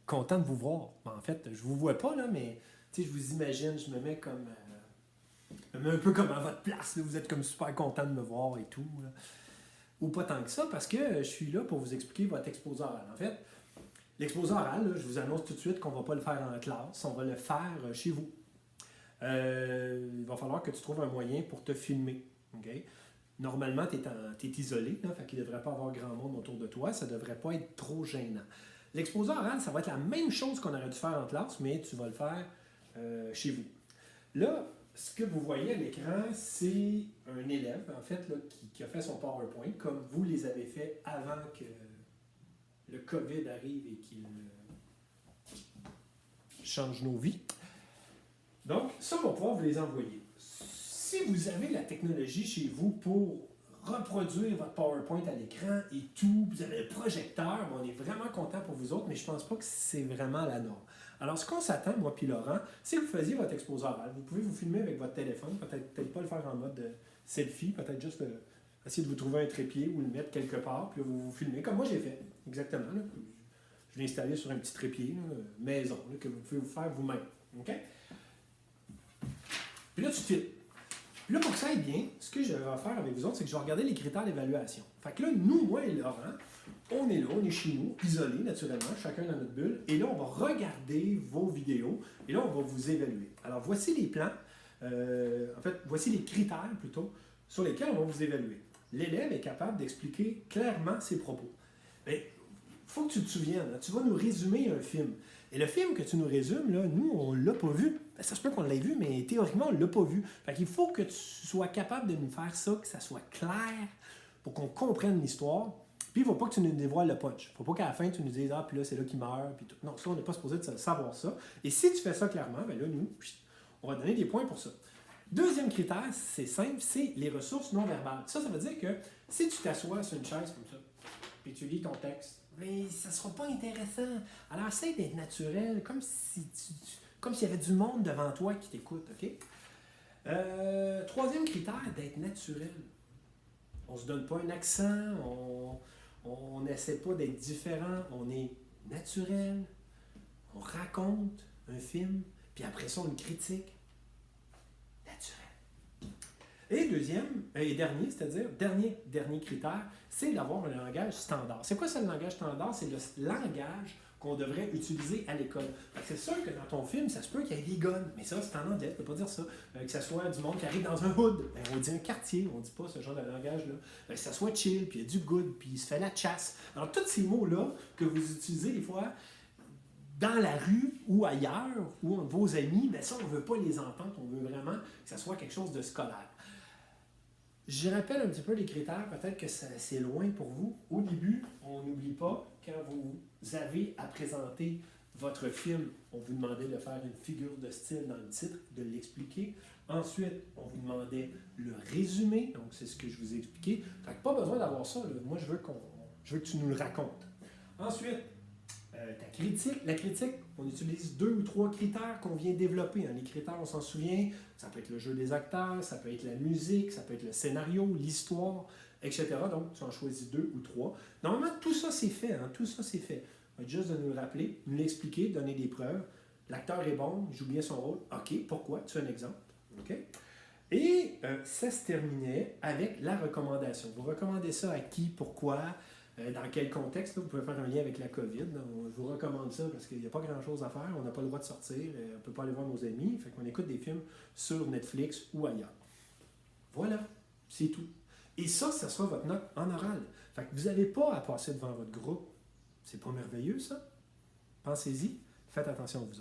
content de vous voir. En fait, je vous vois pas, là, mais je vous imagine, je me mets comme. Je me mets un peu comme à votre place, là, vous êtes comme super content de me voir et tout. Là. Ou pas tant que ça, parce que je suis là pour vous expliquer votre exposé oral. En fait, l'exposé oral, là, je vous annonce tout de suite qu'on ne va pas le faire en classe, on va le faire chez vous. Il va falloir que tu trouves un moyen pour te filmer. Okay? Normalement, tu es isolé, là, fait qu'il ne devrait pas avoir grand monde autour de toi, ça ne devrait pas être trop gênant. L'exposé oral, ça va être la même chose qu'on aurait dû faire en classe, mais tu vas le faire chez vous. Là, ce que vous voyez à l'écran, c'est un élève, en fait, là, qui a fait son PowerPoint, comme vous les avez fait avant que le COVID arrive et qu'il change nos vies. Donc, ça, on va pouvoir vous les envoyer. Si vous avez la technologie chez vous pour reproduire votre PowerPoint à l'écran et tout, vous avez le projecteur, on est vraiment content pour vous autres, mais je ne pense pas que c'est vraiment la norme. Alors, ce qu'on s'attend, moi puis Laurent, c'est que vous faisiez votre exposé oral. Vous pouvez vous filmer avec votre téléphone, peut-être pas le faire en mode selfie, peut-être juste essayer de vous trouver un trépied ou le mettre quelque part, puis vous vous filmez, comme moi j'ai fait, exactement. Là. Je l'ai installé sur un petit trépied, là, maison, là, que vous pouvez vous faire vous-même. OK? Puis là, tu te filmes. Puis là, pour que ça aille bien, ce que je vais faire avec vous autres, c'est que je vais regarder les critères d'évaluation. Fait que là, nous, moi et Laurent, on est là, on est chez nous, isolés naturellement, chacun dans notre bulle, et là, on va regarder vos vidéos, et là, on va vous évaluer. Alors, voici les plans, en fait, voici les critères plutôt, sur lesquels on va vous évaluer. L'élève est capable d'expliquer clairement ses propos. Bien, il faut que tu te souviennes, hein, tu vas nous résumer un film. Et le film que tu nous résumes, là, nous, on ne l'a pas vu. Ben, ça se peut qu'on l'ait vu, mais théoriquement, on ne l'a pas vu. Fait qu'il faut que tu sois capable de nous faire ça, que ça soit clair, pour qu'on comprenne l'histoire. Puis, il ne faut pas que tu nous dévoiles le punch. Il ne faut pas qu'à la fin, tu nous dises « Ah, puis là, c'est là qu'il meurt. » Puis tout. Non, ça, on n'est pas supposé de savoir ça. Et si tu fais ça clairement, ben là, nous, on va donner des points pour ça. Deuxième critère, c'est simple, c'est les ressources non verbales. Ça veut dire que si tu t'assois sur une chaise comme ça, puis tu lis ton texte, mais ça ne sera pas intéressant. Alors, essaye d'être naturel, comme s'il y avait du monde devant toi qui t'écoute, OK? Troisième critère, d'être naturel. On ne se donne pas un accent, on n'essaie pas d'être différent, on est naturel, on raconte un film, puis après ça, on le critique. Naturel. Et deuxième, et dernier, c'est-à-dire, dernier critère, c'est d'avoir un langage standard. C'est quoi ça, le langage standard? C'est le langage qu'on devrait utiliser à l'école. C'est sûr que dans ton film, ça se peut qu'il y ait des guns, mais ça, c'est en anglais, tu ne peux pas dire ça. Que ça soit du monde qui arrive dans un hood, ben, on dit un quartier, on ne dit pas ce genre de langage-là. Que ça soit chill, puis il y a du good, puis il se fait la chasse. Alors, tous ces mots-là que vous utilisez des fois dans la rue ou ailleurs, ou entre vos amis, ben ça, on ne veut pas les entendre, on veut vraiment que ça soit quelque chose de scolaire. Je rappelle un petit peu les critères, peut-être que c'est loin pour vous. Au début, on n'oublie pas, quand vous avez à présenter votre film, on vous demandait de faire une figure de style dans le titre, de l'expliquer. Ensuite, on vous demandait le résumé, donc c'est ce que je vous ai expliqué. Fait que pas besoin d'avoir ça, là. Moi je veux que tu nous le racontes. Ensuite, ta critique. La critique, on utilise 2 ou 3 critères qu'on vient développer. Hein. Les critères, on s'en souvient, ça peut être le jeu des acteurs, ça peut être la musique, ça peut être le scénario, l'histoire, etc. Donc, tu en choisis 2 ou 3. Normalement, tout ça, c'est fait. Hein. Tout ça, c'est fait. On va juste de nous le rappeler, nous l'expliquer, donner des preuves. L'acteur est bon, il joue bien son rôle. OK, pourquoi? Tu as un exemple. OK? Et ça se terminait avec la recommandation. Vous recommandez ça à qui, pourquoi, dans quel contexte? Là, vous pouvez faire un lien avec la COVID. Là. Je vous recommande ça parce qu'il n'y a pas grand-chose à faire. On n'a pas le droit de sortir. On ne peut pas aller voir nos amis. Fait qu'on écoute des films sur Netflix ou ailleurs. Voilà, c'est tout. Et ça sera votre note en oral. Fait que vous n'avez pas à passer devant votre groupe. C'est pas merveilleux, ça? Pensez-y. Faites attention à vous.